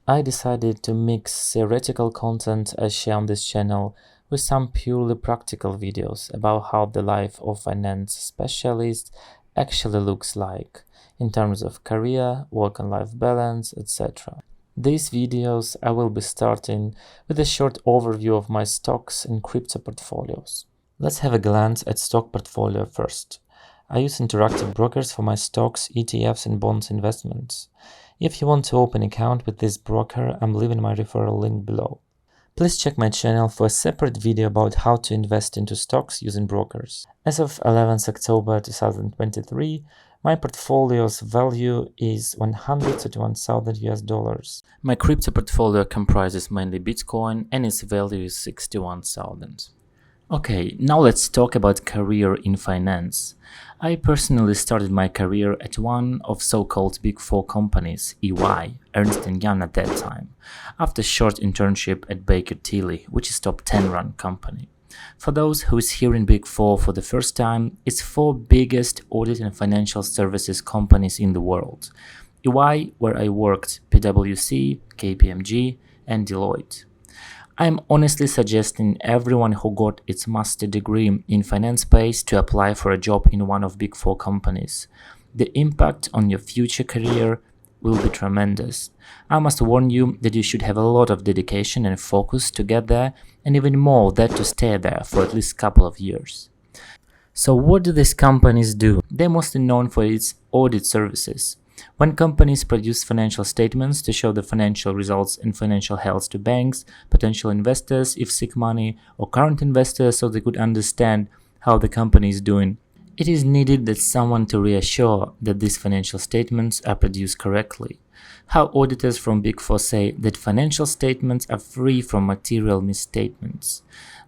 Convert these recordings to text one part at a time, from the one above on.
I decided to mix theoretical content I share on this channel with some purely practical videos about how the life of finance specialist actually looks like in terms of career, work and life balance, etc. These videos I will be starting with a short overview of my stocks and crypto portfolios. Let's have a glance at stock portfolio first. I use Interactive Brokers for my stocks, ETFs and bonds investments. If you want to open an account with this broker, I'm leaving my referral link below. Please check my channel for a separate video about how to invest into stocks using brokers. As of 11th October 2023, my portfolio's value is 131,000 US dollars. My crypto portfolio comprises mainly Bitcoin and its value is 61,000. Okay, now let's talk about career in finance. I personally started my career at one of so-called Big Four companies, EY, Ernst & Young at that time, after a short internship at Baker Tilly, which is top 10 run company. For those who is hearing Big Four for the first time, it's four biggest audit and financial services companies in the world. EY, where I worked, PwC, KPMG, and Deloitte. I am honestly suggesting everyone who got its master degree in finance space to apply for a job in one of Big Four companies. The impact on your future career will be tremendous. I must warn you that you should have a lot of dedication and focus to get there, and even more that to stay there for at least a couple of years. So what do these companies do? They're mostly known for its audit services. When companies produce financial statements to show the financial results and financial health to banks, potential investors if seek money, or current investors so they could understand how the company is doing, it is needed that someone to reassure that these financial statements are produced correctly. How auditors from Big Four say that financial statements are free from material misstatements.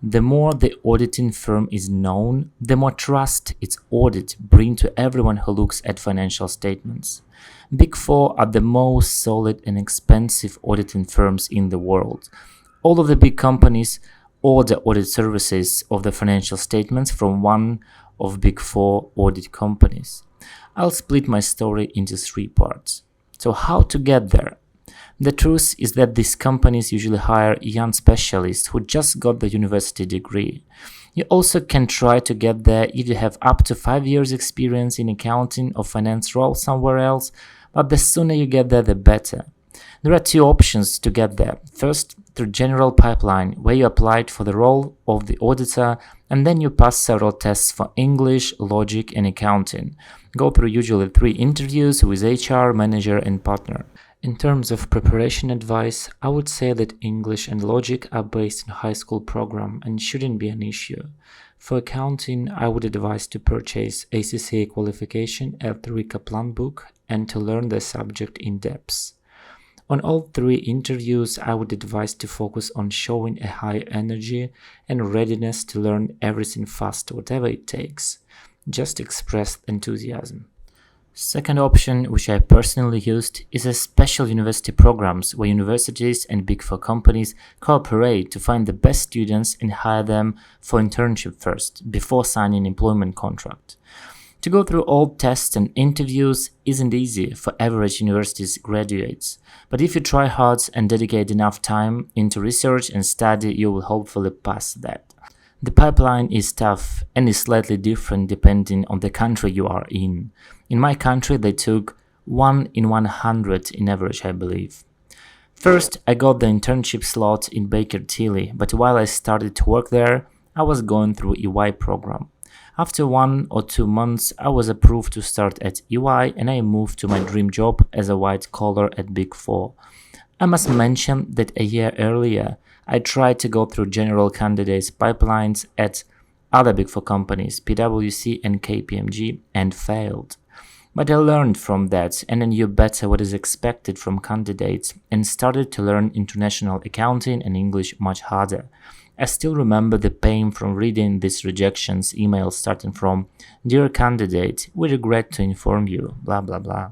The more the auditing firm is known, the more trust its audit brings to everyone who looks at financial statements. Big Four are the most solid and expensive auditing firms in the world. All of the big companies order audit services of the financial statements from one of Big Four audit companies. I'll split my story into three parts. So how to get there? The truth is that these companies usually hire young specialists who just got the university degree. You also can try to get there if you have up to 5 years experience in accounting or finance role somewhere else, but the sooner you get there, the better. There are two options to get there. First, through general pipeline, where you applied for the role of the auditor and then you pass several tests for English, logic and accounting. Go through usually 3 interviews with HR, manager and partner. In terms of preparation advice, I would say that English and logic are based on high school program and shouldn't be an issue. For accounting, I would advise to purchase ACCA qualification at the Kaplan book and to learn the subject in depth. On all 3 interviews, I would advise to focus on showing a high energy and readiness to learn everything fast, whatever it takes. Just express enthusiasm. Second option, which I personally used, is a special university programs where universities and Big Four companies cooperate to find the best students and hire them for internship first, before signing employment contract. To go through all tests and interviews isn't easy for average universities graduates, but if you try hard and dedicate enough time into research and study, you will hopefully pass that. The pipeline is tough and is slightly different depending on the country you are in. In my country, they took 1 in 100 in average, I believe. First, I got the internship slot in Baker Tilly, but while I started to work there, I was going through EY program. After 1 or 2 months, I was approved to start at EY and I moved to my dream job as a white collar at Big Four. I must mention that a year earlier, I tried to go through general candidates pipelines at other Big Four companies, PwC and KPMG, and failed. But I learned from that and I knew better what is expected from candidates and started to learn international accounting and English much harder. I still remember the pain from reading these rejections emails starting from "Dear candidate, we regret to inform you, blah blah blah."